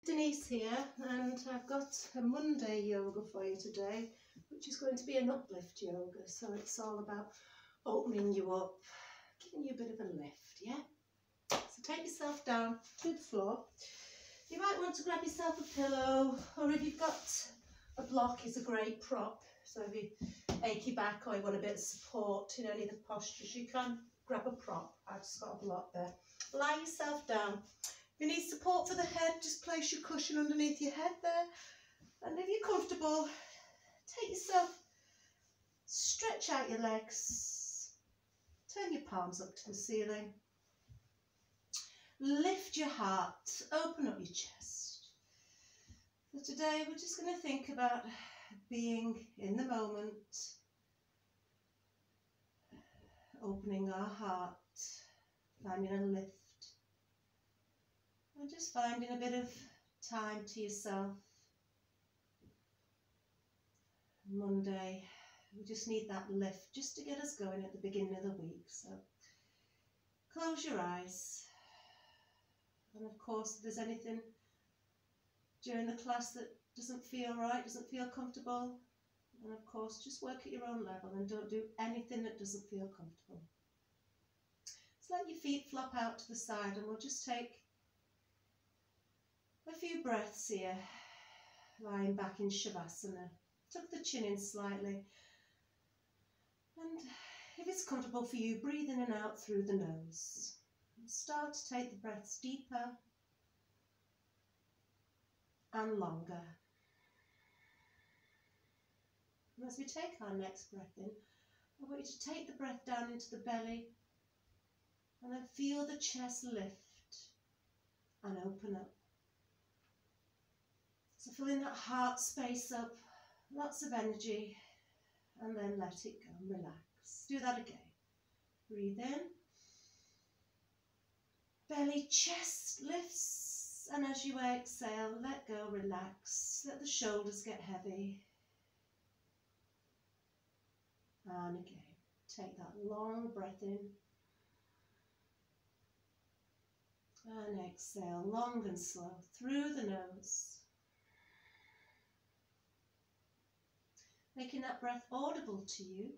Denise here, and I've got a Monday yoga for you today, which is going to be an uplift yoga. So it's all about opening you up, giving you a bit of a lift, yeah? So take yourself down to the floor. You might want to grab yourself a pillow, or if you've got a block, it's a great prop. So if you ache your back or you want a bit of support in any of the postures, you can grab a prop. I've just got a block there. Lie yourself down. If you need support for the head, just place your cushion underneath your head there. And if you're comfortable, take yourself, stretch out your legs, turn your palms up to the ceiling. Lift your heart, open up your chest. For today, we're just going to think about being in the moment, opening our heart, finding a lift, and just finding a bit of time to yourself. Monday, we just need that lift just to get us going at the beginning of the week. So close your eyes. And of course, if there's anything during the class that doesn't feel right, doesn't feel comfortable, and of course, just work at your own level and don't do anything that doesn't feel comfortable. So let your feet flop out to the side, and we'll just take a few breaths here, lying back in Shavasana. Tuck the chin in slightly, and if it's comfortable for you, breathe in and out through the nose. And start to take the breaths deeper and longer. And as we take our next breath in, I want you to take the breath down into the belly and then feel the chest lift and open up. So filling that heart space up, lots of energy, and then let it go and relax. Do that again. Breathe in. Belly, chest lifts, and as you exhale, let go, relax. Let the shoulders get heavy. And again, take that long breath in. And exhale, long and slow, through the nose. Making that breath audible to you.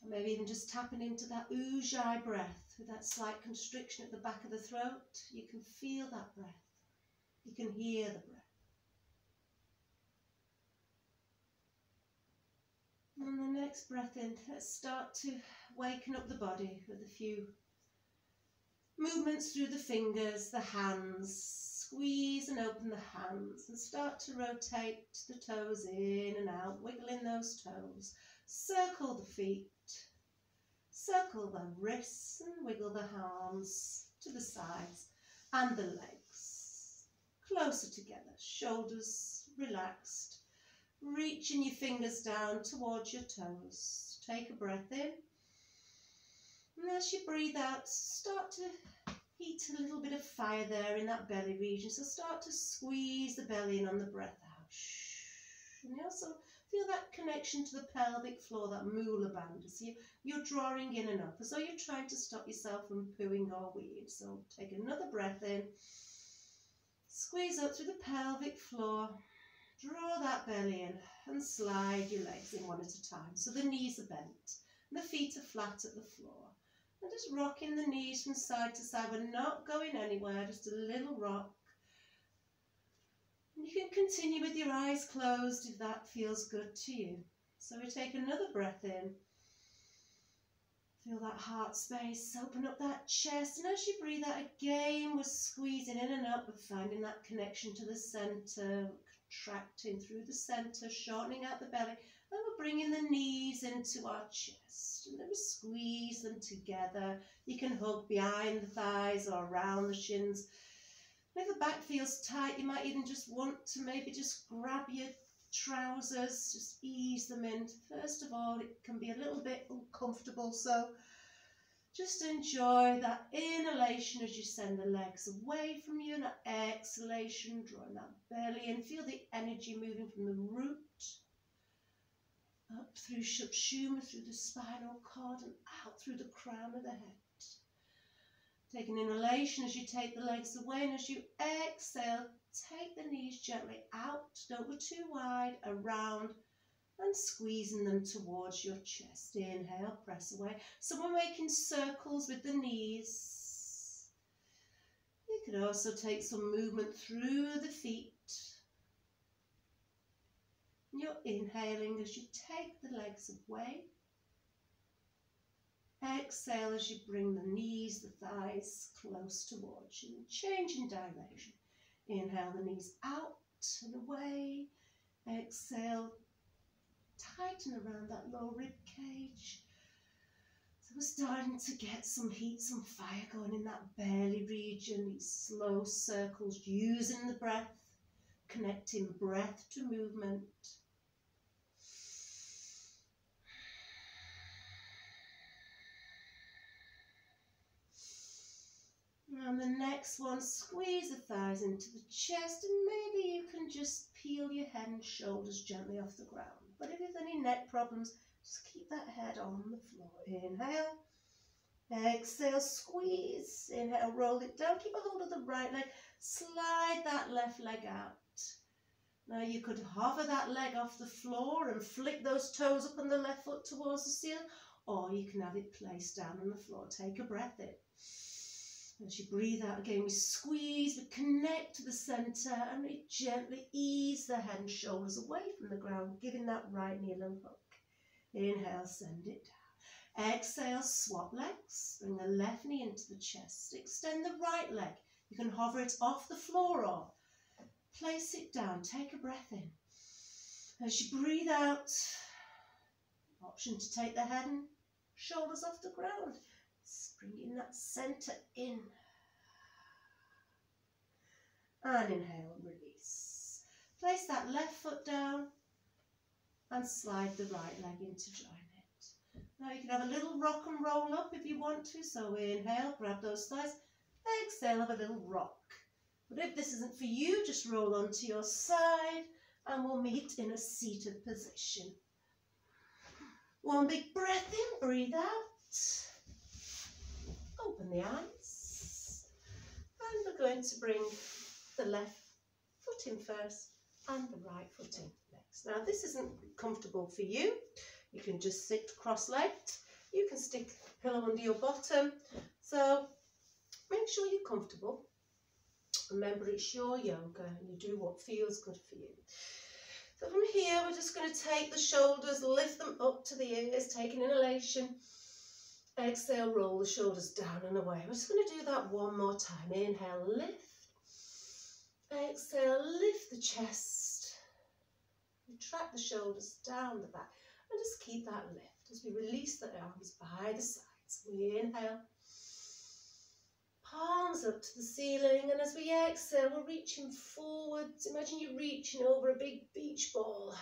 Or maybe even just tapping into that ujjayi breath with that slight constriction at the back of the throat. You can feel that breath. You can hear the breath. And the next breath in, let's start to waken up the body with a few movements through the fingers, the hands. Squeeze and open the hands and start to rotate the toes in and out, wiggling those toes. Circle the feet, circle the wrists and wiggle the arms to the sides and the legs. Closer together, shoulders relaxed. Reaching your fingers down towards your toes. Take a breath in. And as you breathe out, start to heat a little bit of fire there in that belly region. So start to squeeze the belly in on the breath out. And you also feel that connection to the pelvic floor, that moolah bandha. So you're drawing in and up as though you're trying to stop yourself from pooing or weeing. So take another breath in. Squeeze up through the pelvic floor. Draw that belly in and slide your legs in one at a time. So the knees are bent and the feet are flat at the floor. And just rocking the knees from side to side. We're not going anywhere, just a little rock. And you can continue with your eyes closed if that feels good to you. So we take another breath in. Feel that heart space, open up that chest. And as you breathe out again, we're squeezing in and up. We're finding that connection to the centre, contracting through the centre, shortening out the belly. And we're bringing the knees into our chest. And then we squeeze them together. You can hug behind the thighs or around the shins. And if the back feels tight, you might even just want to maybe just grab your trousers, just ease them in. First of all, it can be a little bit uncomfortable, so just enjoy that inhalation as you send the legs away from you, and that exhalation, drawing that belly in. Feel the energy moving from the root up through Shukshuma, through the spinal cord, and out through the crown of the head. Take an inhalation as you take the legs away, and as you exhale, take the knees gently out, don't go too wide, around, and squeezing them towards your chest. Inhale, press away. So we're making circles with the knees. You could also take some movement through the feet. You're inhaling as you take the legs away. Exhale as you bring the knees, the thighs close towards you. Changing direction. Inhale the knees out and away. Exhale, tighten around that low rib cage. So we're starting to get some heat, some fire going in that belly region. These slow circles, using the breath, connecting breath to movement. And the next one, squeeze the thighs into the chest, and maybe you can just peel your head and shoulders gently off the ground. But if there's any neck problems, just keep that head on the floor. Inhale, exhale, squeeze. Inhale, roll it down, keep a hold of the right leg, slide that left leg out. Now you could hover that leg off the floor and flick those toes up on the left foot towards the ceiling, or you can have it placed down on the floor. Take a breath in. As you breathe out again, we squeeze, we connect to the centre, and we gently ease the head and shoulders away from the ground, giving that right knee a little hook. Inhale, send it down. Exhale, swap legs. Bring the left knee into the chest. Extend the right leg. You can hover it off the floor or place it down. Take a breath in. As you breathe out, option to take the head and shoulders off the ground. Bringing that centre in. And inhale and release. Place that left foot down and slide the right leg in to join it. Now you can have a little rock and roll up if you want to. So inhale, grab those thighs. Exhale, have a little rock. But if this isn't for you, just roll onto your side and we'll meet in a seated position. One big breath in, breathe out. Open the eyes, and we're going to bring the left foot in first and the right foot in next. Now this isn't comfortable for you. You can just sit cross-legged. You can stick a pillow under your bottom. So make sure you're comfortable. Remember, it's your yoga and you do what feels good for you. So from here, we're just going to take the shoulders, lift them up to the ears, take an inhalation. Exhale, roll the shoulders down and away. We're just going to do that one more time. Inhale, lift. Exhale, lift the chest. Retract the shoulders down the back. And just keep that lift as we release the arms by the sides. We inhale. Palms up to the ceiling. And as we exhale, we're reaching forwards. Imagine you're reaching over a big beach ball.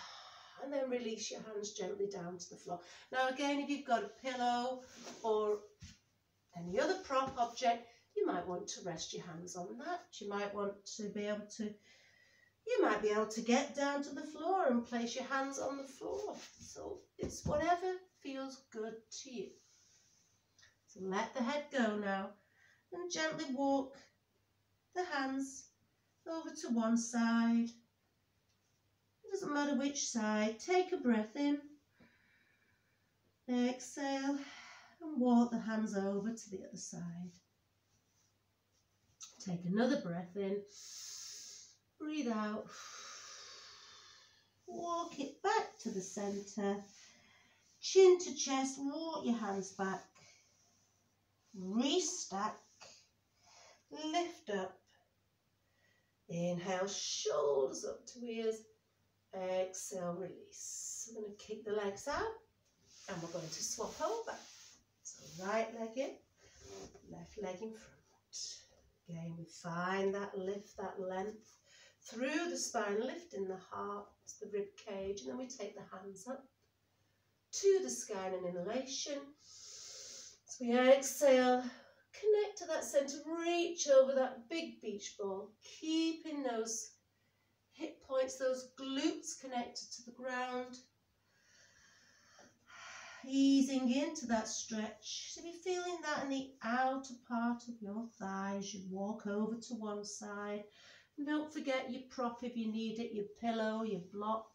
And then release your hands gently down to the floor. Now again, if you've got a pillow or any other prop object, you might want to rest your hands on that. You might want to be able to get down to the floor and place your hands on the floor. So it's whatever feels good to you. So let the head go now and gently walk the hands over to one side. It doesn't matter which side. Take a breath in. Exhale and walk the hands over to the other side. Take another breath in. Breathe out. Walk it back to the centre. Chin to chest. Walk your hands back. Restack. Lift up. Inhale, shoulders up to ears. Exhale, release. We're going to kick the legs out and we're going to swap over. So right leg in, left leg in front. Again, we find that lift, that length through the spine, lifting the heart, the rib cage, and then we take the hands up to the sky in an inhalation. As we exhale, connect to that centre, reach over that big beach ball, keeping those hip points, those glutes connected to the ground. easing into that stretch. So be feeling that in the outer part of your thighs. You walk over to one side. And don't forget your prop if you need it, your pillow, your block,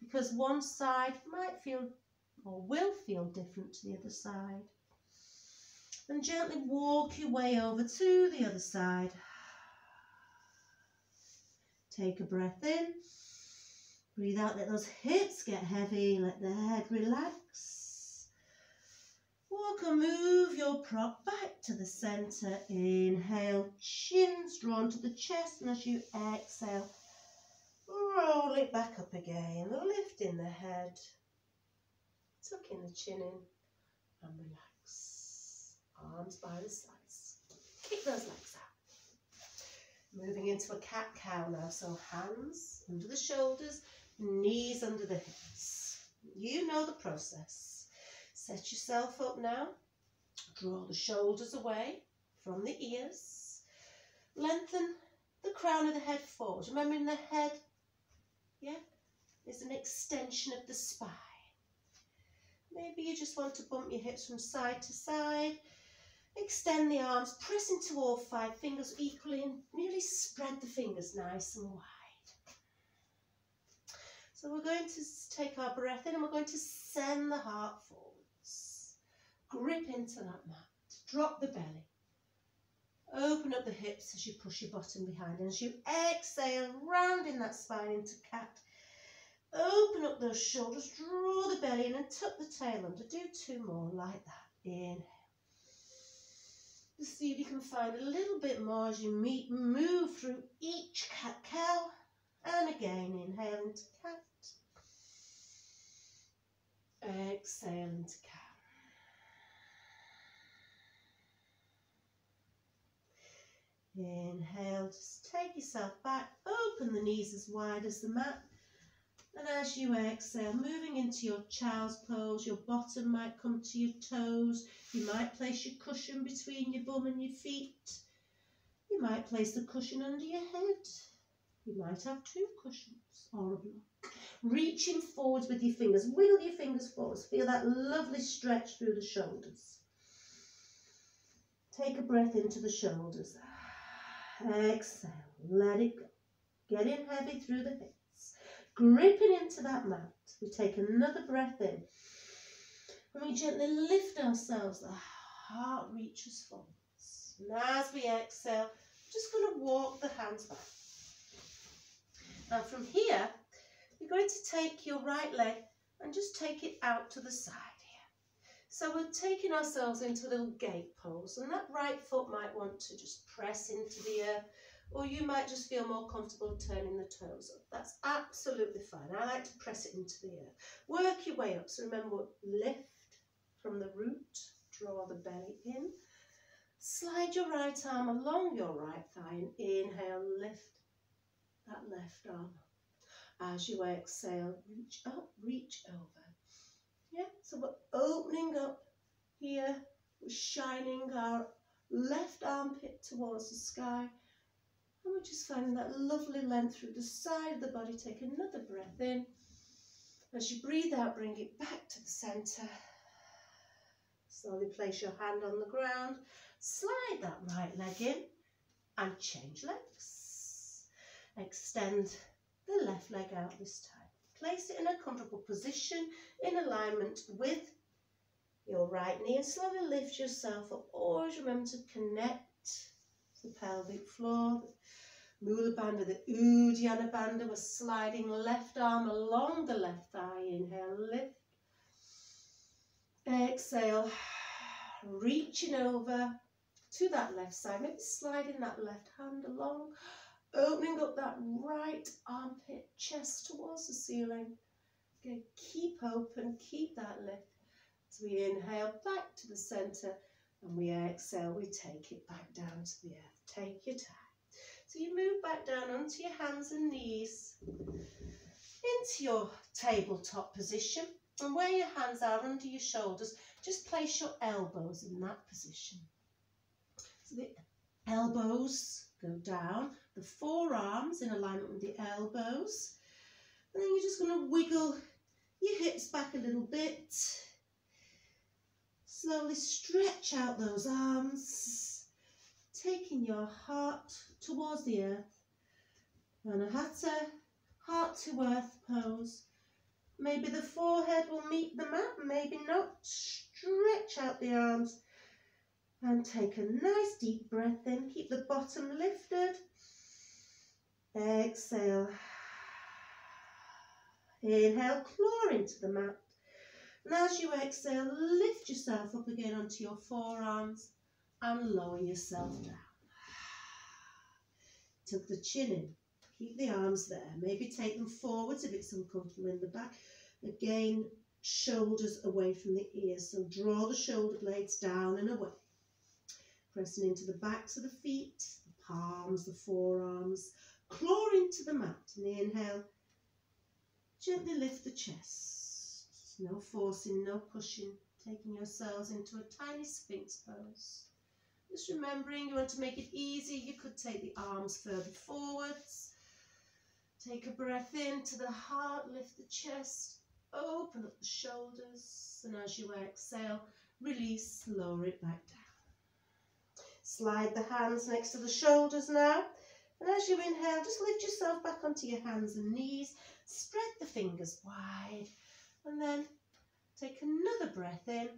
because one side might feel or will feel different to the other side. And gently walk your way over to the other side. Take a breath in. Breathe out, let those hips get heavy, let the head relax. Walk or move your prop back to the centre. Inhale, chins drawn to the chest, and as you exhale, roll it back up again, lifting the head, tucking the chin in, and relax. Arms by the sides. Kick those legs out. Moving into a cat-cow now, so hands under the shoulders, knees under the hips. You know the process. Set yourself up now. Draw the shoulders away from the ears. Lengthen the crown of the head forward. Remembering the head, is an extension of the spine. Maybe you just want to bump your hips from side to side. Extend the arms, press into all 5 fingers equally and really spread the fingers nice and wide. So we're going to take our breath in and we're going to send the heart forwards. Grip into that mat. Drop the belly. Open up the hips as you push your bottom behind. And as you exhale, rounding that spine into cat. Open up those shoulders, draw the belly in and tuck the tail under. Do 2 more like that. Inhale. Just see if you can find a little bit more as you move through each cat-cow. And again, inhale into cat. Exhale into cow. Inhale, just take yourself back, open the knees as wide as the mat. And as you exhale, moving into your child's pose, your bottom might come to your toes. You might place your cushion between your bum and your feet. You might place the cushion under your head. You might have 2 cushions or a block. Reaching forwards with your fingers. Wiggle your fingers forwards. Feel that lovely stretch through the shoulders. Take a breath into the shoulders. Exhale. Let it go. Get in heavy through the hips. Gripping into that mat. We take another breath in. And we gently lift ourselves. The heart reaches forwards. And as we exhale, we're just going to walk the hands back. Now from here, you're going to take your right leg and just take it out to the side here. So we're taking ourselves into a little gate pose, and that right foot might want to just press into the earth, or you might just feel more comfortable turning the toes up. That's absolutely fine. I like to press it into the earth. Work your way up. So remember, lift from the root, draw the belly in. Slide your right arm along your right thigh and inhale, lift that left arm up. As you exhale, reach up, reach over. Yeah, so we're opening up here. We're shining our left armpit towards the sky. And we're just finding that lovely length through the side of the body. Take another breath in. As you breathe out, bring it back to the centre. Slowly place your hand on the ground. Slide that right leg in and change legs. Extend the left leg out this time. Place it in a comfortable position in alignment with your right knee and slowly lift yourself up. Always remember to connect the pelvic floor, the Mula Bandha, the Uddiyana Bandha. We're sliding left arm along the left thigh. Inhale, lift. Exhale, reaching over to that left side. Maybe sliding that left hand along. Opening up that right armpit, chest towards the ceiling. Okay, keep open, keep that lift. As we inhale back to the centre and we exhale, we take it back down to the earth. Take your time. So you move back down onto your hands and knees into your tabletop position. And where your hands are under your shoulders, just place your elbows in that position. So the elbows go down, the forearms in alignment with the elbows. And then you're just going to wiggle your hips back a little bit. Slowly stretch out those arms, taking your heart towards the earth. Anahata, heart to earth pose. Maybe the forehead will meet the mat, maybe not. Stretch out the arms and take a nice deep breath in. Keep the bottom lifted. Exhale. Inhale, claw into the mat. And as you exhale, lift yourself up again onto your forearms and lower yourself down. Tuck the chin in. Keep the arms there. Maybe take them forwards if it's uncomfortable in the back. Again, shoulders away from the ears. So draw the shoulder blades down and away. Pressing into the backs of the feet, the palms, the forearms. Claw into the mat. And inhale. Gently lift the chest. No forcing, no pushing. Taking yourselves into a tiny Sphinx pose. Just remembering you want to make it easy. You could take the arms further forwards. Take a breath into the heart, lift the chest, open up the shoulders, and as you exhale, release, lower it back down. Slide the hands next to the shoulders now, and as you inhale, just lift yourself back onto your hands and knees, spread the fingers wide, and then take another breath in.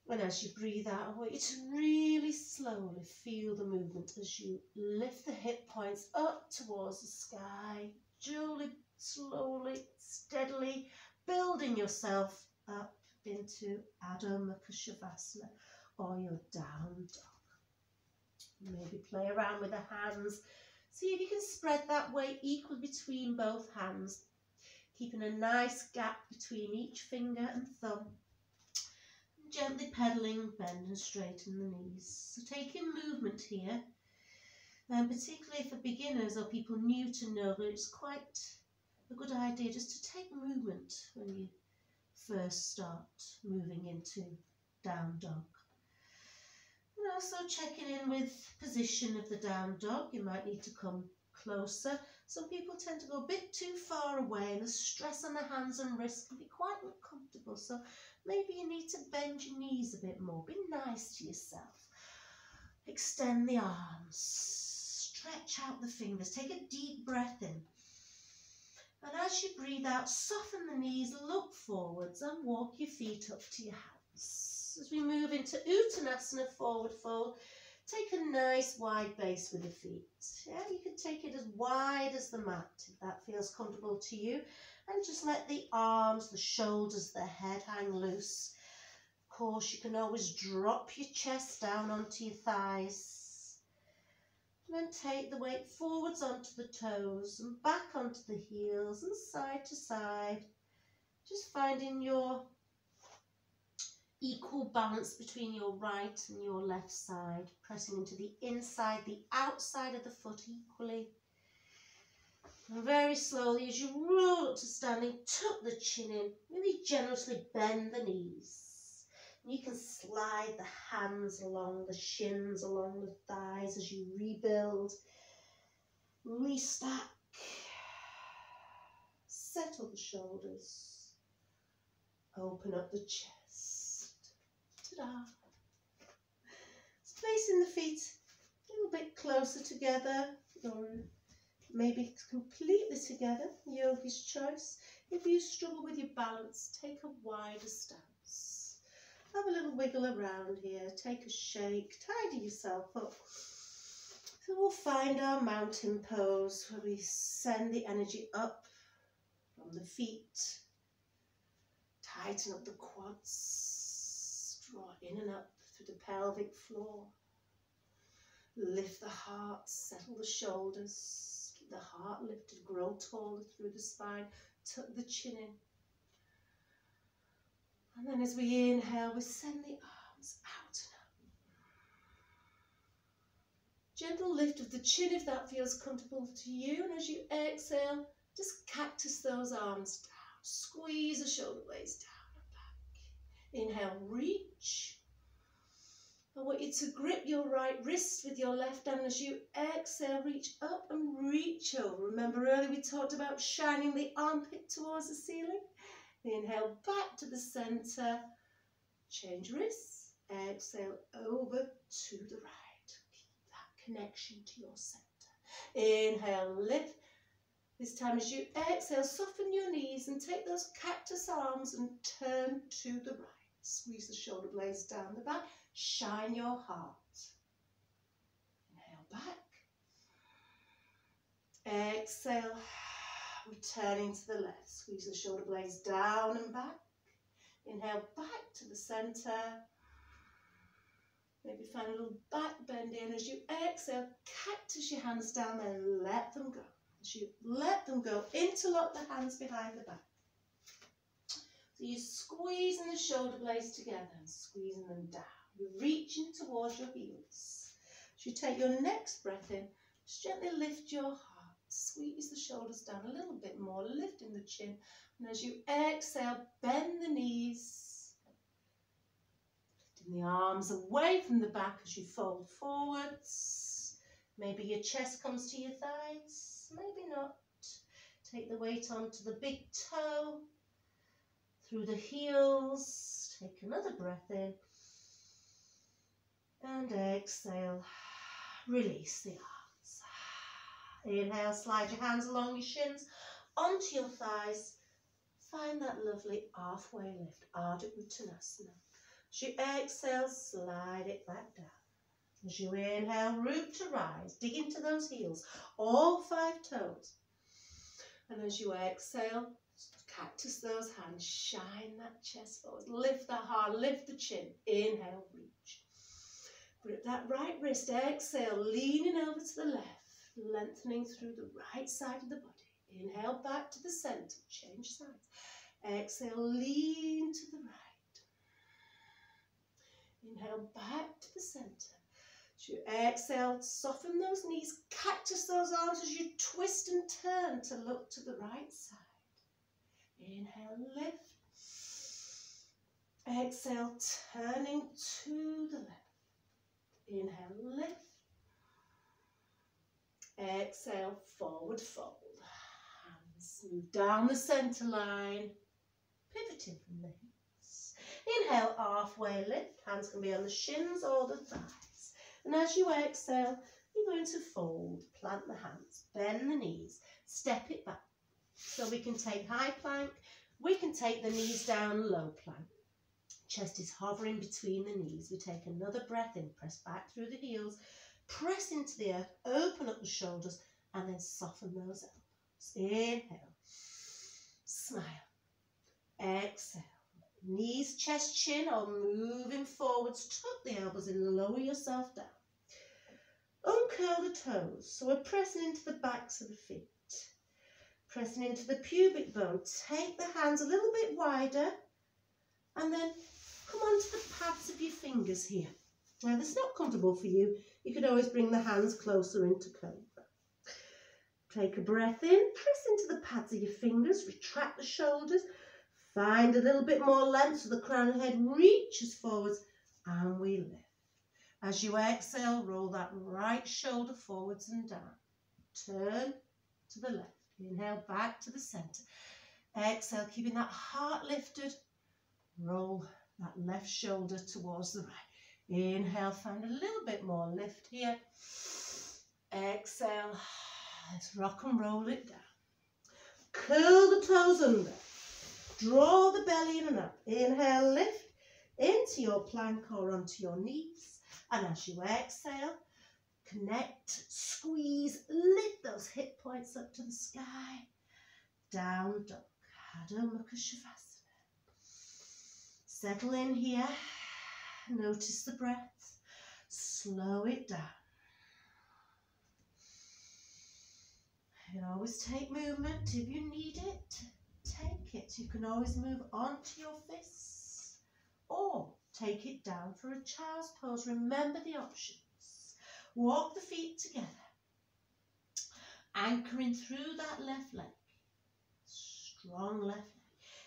And as you breathe out, I want you to really slowly feel the movement as you lift the hip points up towards the sky. Gently, slowly, steadily building yourself up into Adho Mukha Shavasana or your down dog. Maybe play around with the hands. See if you can spread that weight equal between both hands, keeping a nice gap between each finger and thumb. Gently pedaling, bend and straighten the knees. So taking movement here, and particularly for beginners or people new to yoga, it's quite a good idea just to take movement when you first start moving into down dog. And also checking in with position of the down dog. You might need to come closer. Some people tend to go a bit too far away and the stress on the hands and wrists can be quite uncomfortable. So maybe you need to bend your knees a bit more. Be nice to yourself. Extend the arms. Stretch out the fingers. Take a deep breath in. And as you breathe out, soften the knees, look forwards and walk your feet up to your hands. As we move into Uttanasana, forward fold, take a nice wide base with the feet. Yeah, you can take it as wide as the mat if that feels comfortable to you. And just let the arms, the shoulders, the head hang loose. Of course, you can always drop your chest down onto your thighs. And then take the weight forwards onto the toes and back onto the heels and side to side. Just finding your equal balance between your right and your left side. Pressing into the inside, the outside of the foot equally. And very slowly, as you roll up to standing, tuck the chin in. Really generously bend the knees. And you can slide the hands along the shins, along the thighs as you rebuild. Restack. Settle the shoulders. Open up the chest. Ta-da! Placing the feet a little bit closer together, or maybe completely together, yogi's choice. If you struggle with your balance, take a wider stance. Have a little wiggle around here, take a shake, tidy yourself up. So we'll find our mountain pose where we send the energy up from the feet. Tighten up the quads, draw in and up through the pelvic floor. Lift the heart, settle the shoulders. Keep the heart lifted, grow taller through the spine. Tuck the chin in. And then as we inhale, we send the arms out and up. Gentle lift of the chin if that feels comfortable to you. And as you exhale, just cactus those arms down. Squeeze the shoulder blades down and back. Inhale, reach. I want you to grip your right wrist with your left hand as you exhale, reach up and reach over. Remember earlier we talked about shining the armpit towards the ceiling? Inhale back to the center, Change wrists. Exhale over to the right. Keep that connection to your center. Inhale, lift. This time as you exhale, soften your knees and take those cactus arms and turn to the right. Squeeze the shoulder blades down the back. Shine your heart. Inhale back. Exhale, returning to the left. Squeeze the shoulder blades down and back. Inhale back to the center. Maybe find a little back bend in. As you exhale, cactus your hands down and let them go. As you let them go, interlock the hands behind the back. So you're squeezing the shoulder blades together and squeezing them down. You're reaching towards your heels. As you take your next breath in, just gently lift your heart. Squeeze the shoulders down a little bit more, lifting the chin. And as you exhale, bend the knees. Lifting the arms away from the back as you fold forwards. Maybe your chest comes to your thighs, maybe not. Take the weight onto the big toe, through the heels. Take another breath in. And exhale, release the arms. Inhale, slide your hands along your shins, onto your thighs. Find that lovely halfway lift, Ardha Uttanasana. As you exhale, slide it back down. As you inhale, root to rise, dig into those heels, all 5 toes. And as you exhale, cactus those hands, shine that chest forward, lift that heart, lift the chin. Inhale, reach. Grip that right wrist, exhale, leaning over to the left, lengthening through the right side of the body. Inhale back to the center, change sides. Exhale, lean to the right. Inhale back to the center. As you exhale, soften those knees, cactus those arms as you twist and turn to look to the right side. Inhale, lift. Exhale, turning to the left. Inhale, lift. Exhale, forward fold. Hands move down the center line, pivoting from the hips. Inhale, halfway lift. Hands can be on the shins or the thighs. And as you exhale, you're going to fold, plant the hands, bend the knees, step it back. So we can take high plank, we can take the knees down, low plank. Chest is hovering between the knees. We take another breath in, press back through the heels, press into the earth, open up the shoulders, and then soften those elbows. Inhale, smile, exhale. Knees, chest, chin are moving forwards. Tuck the elbows in, lower yourself down. Uncurl the toes. So we're pressing into the backs of the feet. Pressing into the pubic bone. Take the hands a little bit wider and then come onto the pads of your fingers here. Now, if it's not comfortable for you, you could always bring the hands closer into cobra. Take a breath in, press into the pads of your fingers, retract the shoulders, find a little bit more length so the crown of the head reaches forwards, and we lift. As you exhale, roll that right shoulder forwards and down. Turn to the left. Inhale back to the center. Exhale, keeping that heart lifted. Roll that left shoulder towards the right. Inhale, find a little bit more lift here. Exhale, let's rock and roll it down. Curl the toes under. Draw the belly in and up. Inhale, lift into your plank or onto your knees. And as you exhale, connect, squeeze, lift those hip points up to the sky. Down dog, Adho Mukha Shavasana. Settle in here. Notice the breath. Slow it down. You can always take movement if you need it. Take it. You can always move onto your fists or take it down for a child's pose. Remember the options. Walk the feet together. Anchoring through that left leg. Strong left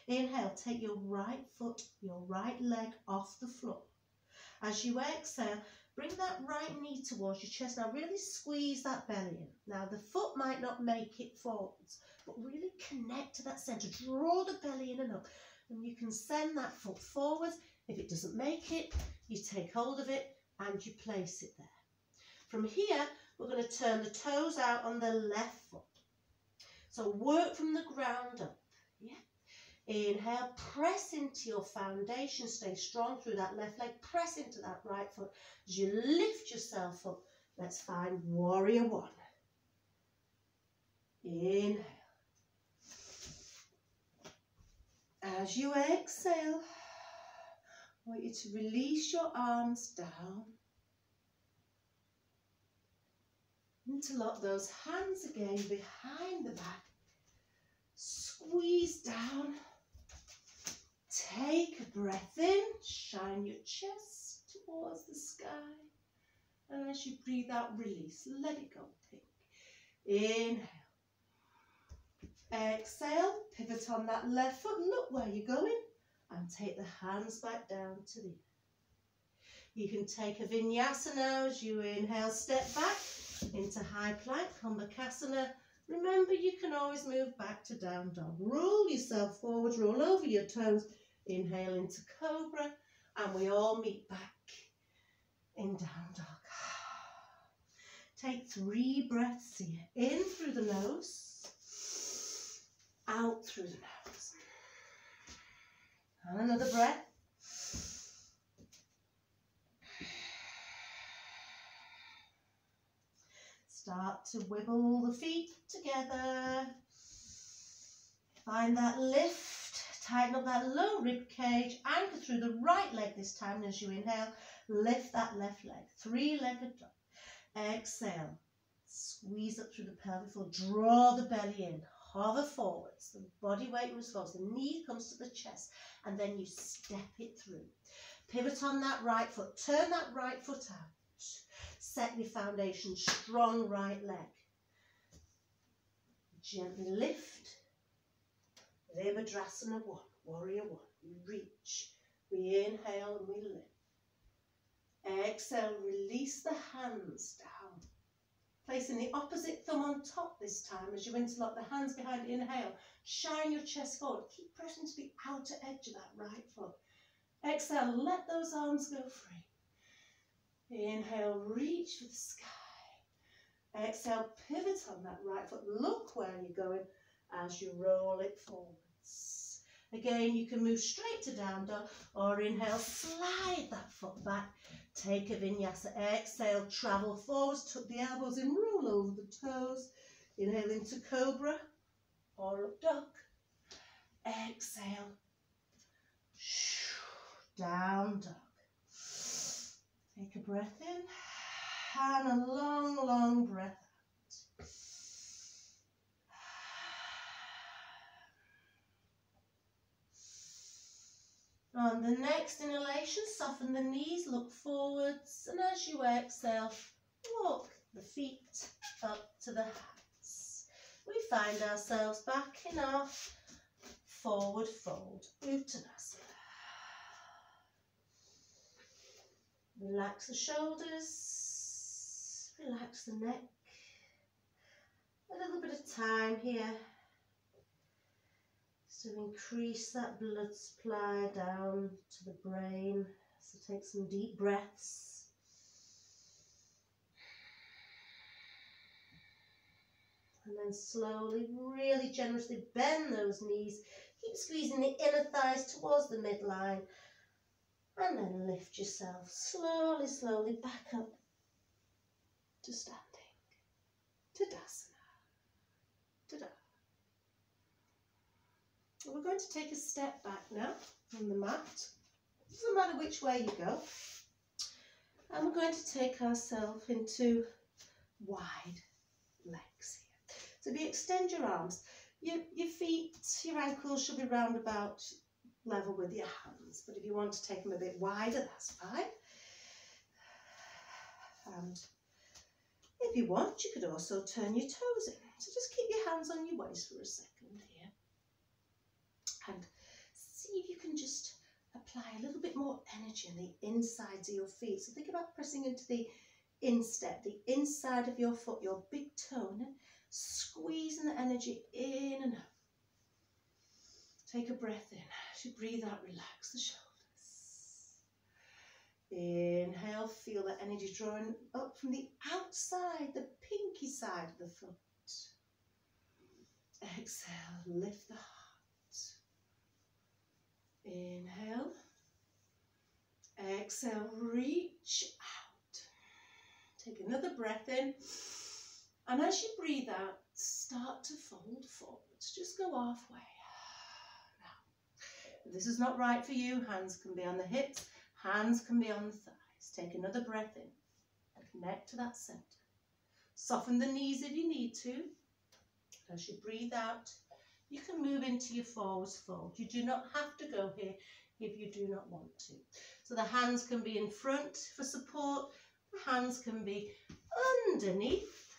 leg. Inhale, take your right foot, your right leg off the floor. As you exhale, bring that right knee towards your chest. Now really squeeze that belly in. Now the foot might not make it forwards, but really connect to that center. Draw the belly in and up. And you can send that foot forwards. If it doesn't make it, you take hold of it and you place it there. From here, we're going to turn the toes out on the left foot. So work from the ground up. Yeah. Inhale, press into your foundation. Stay strong through that left leg. Press into that right foot. As you lift yourself up, let's find warrior one. Inhale. As you exhale, I want you to release your arms down. Interlock those hands again behind the back. Squeeze down. Take a breath in. Shine your chest towards the sky. And as you breathe out, release. Let it go. Pink. Inhale. Exhale. Pivot on that left foot. Look where you're going. And take the hands back down to the earth. You can take a vinyasa now as you inhale, step back into high plank, kumbhakasana. Remember, you can always move back to down dog. Roll yourself forward, roll over your toes. Inhale into cobra, and we all meet back in down dog. Take 3 breaths here. In through the nose, out through the nose. And another breath. Start to wiggle the feet together. Find that lift. Tighten up that low rib cage. Anchor through the right leg this time as you inhale. Lift that left leg. 3-legged dog. Exhale. Squeeze up through the pelvic floor. Draw the belly in. Hover forwards. The body weight moves forwards. The knee comes to the chest. And then you step it through. Pivot on that right foot. Turn that right foot out. Set your foundation. Strong right leg. Gently lift. Virabhadrasana 1. Warrior 1. We reach. We inhale and we lift. Exhale. Release the hands down. Placing the opposite thumb on top this time as you interlock the hands behind. Inhale. Shine your chest forward. Keep pressing to the outer edge of that right foot. Exhale. Let those arms go free. Inhale. Reach for the sky. Exhale. Pivot on that right foot. Look where you're going as you roll it forwards. Again, you can move straight to down dog or inhale. Slide that foot back. Take a vinyasa. Exhale, travel forwards, tuck the elbows in, roll over the toes. Inhale into cobra or up dog. Exhale. Down dog. Take a breath in and a long, long breath out. On the next inhalation, soften the knees, look forwards, and as you exhale, walk the feet up to the hands. We find ourselves back in our forward fold, Uttanasana. Relax the shoulders, relax the neck. A little bit of time here to increase that blood supply down to the brain. So take some deep breaths. And then slowly, really generously bend those knees. Keep squeezing the inner thighs towards the midline. And then lift yourself slowly, slowly back up to standing. Tadasana. Tada. We're going to take a step back now from the mat. Doesn't matter which way you go. And we're going to take ourselves into wide legs here. So if you extend your arms, your feet, your ankles should be round about level with your hands. But if you want to take them a bit wider, that's fine. And if you want, you could also turn your toes in. So just keep your hands on your waist for a second here. And see if you can just apply a little bit more energy on the insides of your feet. So think about pressing into the instep, the inside of your foot, your big toe, and squeezing the energy in and out. Take a breath in. As you breathe out, relax the shoulders. Inhale, feel that energy drawing up from the outside, the pinky side of the foot. Exhale, lift the heart. Inhale. Exhale, reach out. Take another breath in. And as you breathe out, start to fold forwards. Just go halfway. Now, if this is not right for you, hands can be on the hips, hands can be on the thighs. Take another breath in. Connect to that center. Soften the knees if you need to. As you breathe out, you can move into your forwards fold. You do not have to go here if you do not want to. So the hands can be in front for support. The hands can be underneath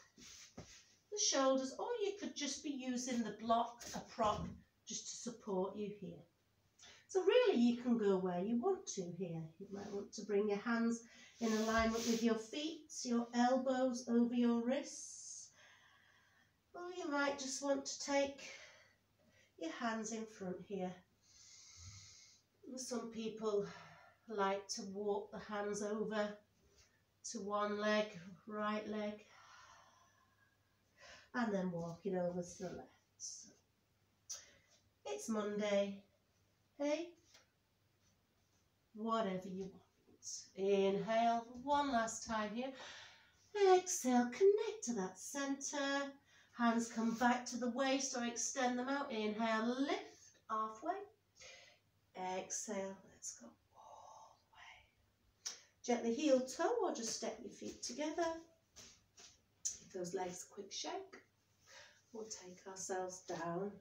the shoulders, or you could just be using the block, a prop, just to support you here. So really you can go where you want to here. You might want to bring your hands in alignment with your feet, your elbows over your wrists. Or you might just want to take your hands in front here. Some people like to walk the hands over to one leg, right leg, and then walking over to the left. So, it's Monday, hey? Whatever you want. Inhale one last time here. Exhale, connect to that center. Hands come back to the waist or extend them out. Inhale, lift halfway. Exhale, let's go all the way. Gently heel toe or just step your feet together. Give those legs a quick shake. We'll take ourselves down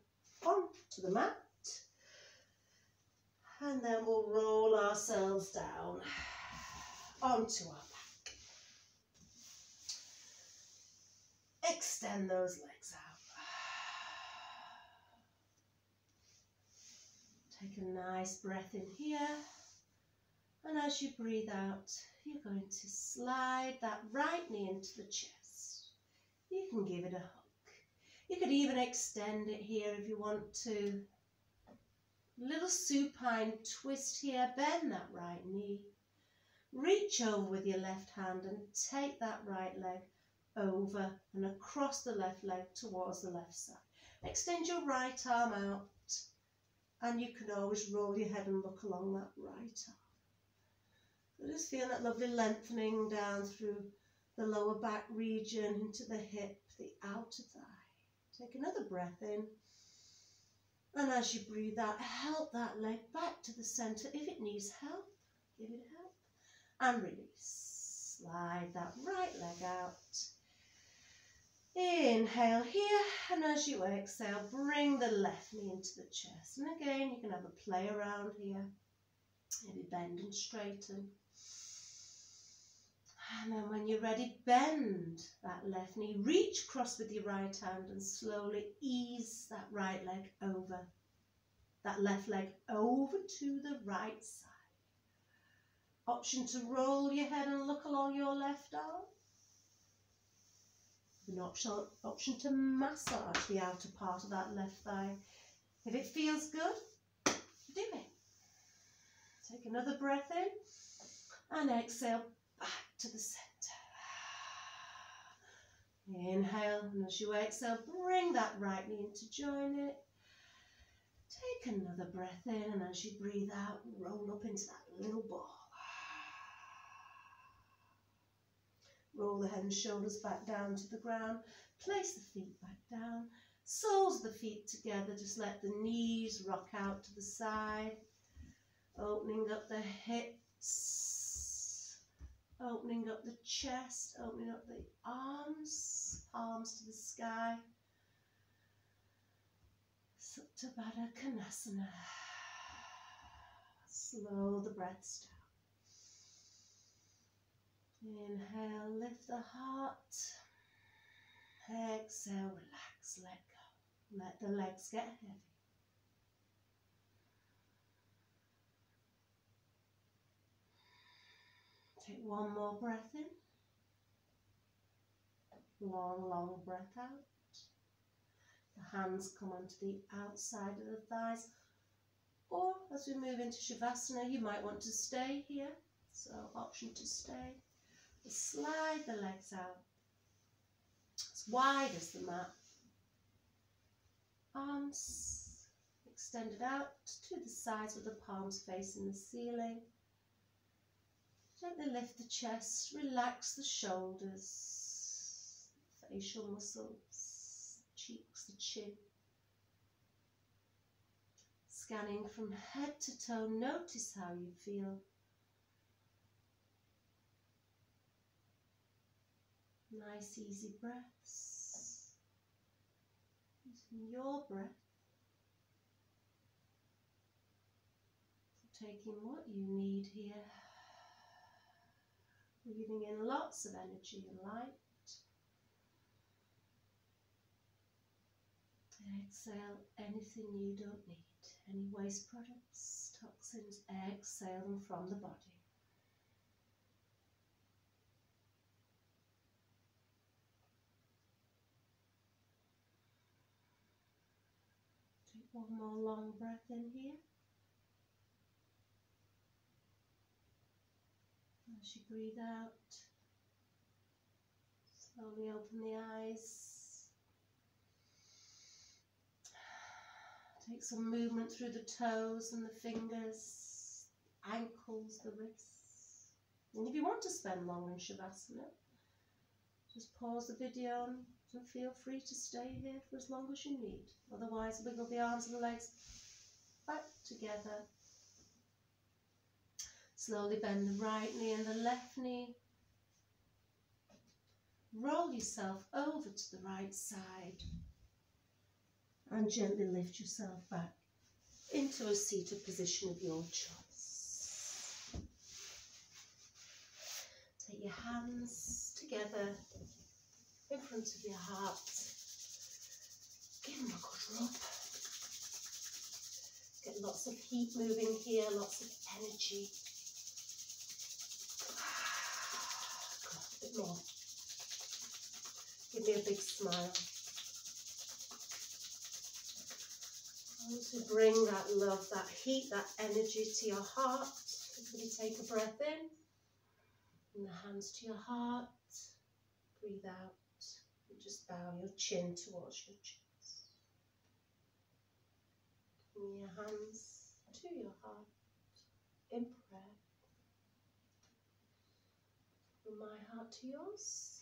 onto the mat. And then we'll roll ourselves down onto our back. Extend those legs out. Take a nice breath in here. And as you breathe out, you're going to slide that right knee into the chest. You can give it a hug. You could even extend it here if you want to. Little supine twist here, bend that right knee. Reach over with your left hand and take that right leg over and across the left leg towards the left side. Extend your right arm out and you can always roll your head and look along that right arm. So just feel that lovely lengthening down through the lower back region into the hip, the outer thigh. Take another breath in. And as you breathe out, help that leg back to the centre. If it needs help, give it help. And release. Slide that right leg out. Inhale here. And as you exhale, bring the left knee into the chest. And again, you can have a play around here. Maybe bend and straighten. And then when you're ready, bend that left knee, reach across with your right hand and slowly ease that right leg over, that left leg over to the right side. Option to roll your head and look along your left arm. An option to massage the outer part of that left thigh. If it feels good, do it. Take another breath in and exhale. Back to the centre. Inhale, and as you exhale, bring that right knee in to join it. Take another breath in, and as you breathe out, roll up into that little ball. Roll the head and shoulders back down to the ground. Place the feet back down. Soles of the feet together. Just let the knees rock out to the side. Opening up the hips. Opening up the chest, opening up the arms, palms to the sky. Supta Baddha Konasana. Slow the breaths down. Inhale, lift the heart. Exhale, relax, let go. Let the legs get heavy. Take one more breath in. Long, long breath out. The hands come onto the outside of the thighs. Or as we move into Shavasana, you might want to stay here. So option to stay. Slide the legs out as wide as the mat. Arms extended out to the sides with the palms facing the ceiling. Gently lift the chest, relax the shoulders, facial muscles, cheeks, the chin. Scanning from head to toe, notice how you feel. Nice easy breaths. Using your breath. Taking what you need here. Breathing in lots of energy and light. Exhale anything you don't need. Any waste products, toxins, exhale them from the body. Take one more long breath in here. As you breathe out, slowly open the eyes. Take some movement through the toes and the fingers, ankles, the wrists. And if you want to spend longer in Shavasana, just pause the video and feel free to stay here for as long as you need. Otherwise, wiggle the arms and the legs back together. Slowly bend the right knee and the left knee. Roll yourself over to the right side. And gently lift yourself back into a seated position of your choice. Take your hands together in front of your heart. Give them a good rub. Get lots of heat moving here, lots of energy. Good, a bit more. Give me a big smile. To bring that love, that heat, that energy to your heart. Everybody take a breath in. Bring the hands to your heart. Breathe out. And just bow your chin towards your chest. Bring your hands to your heart in prayer. From my heart to yours.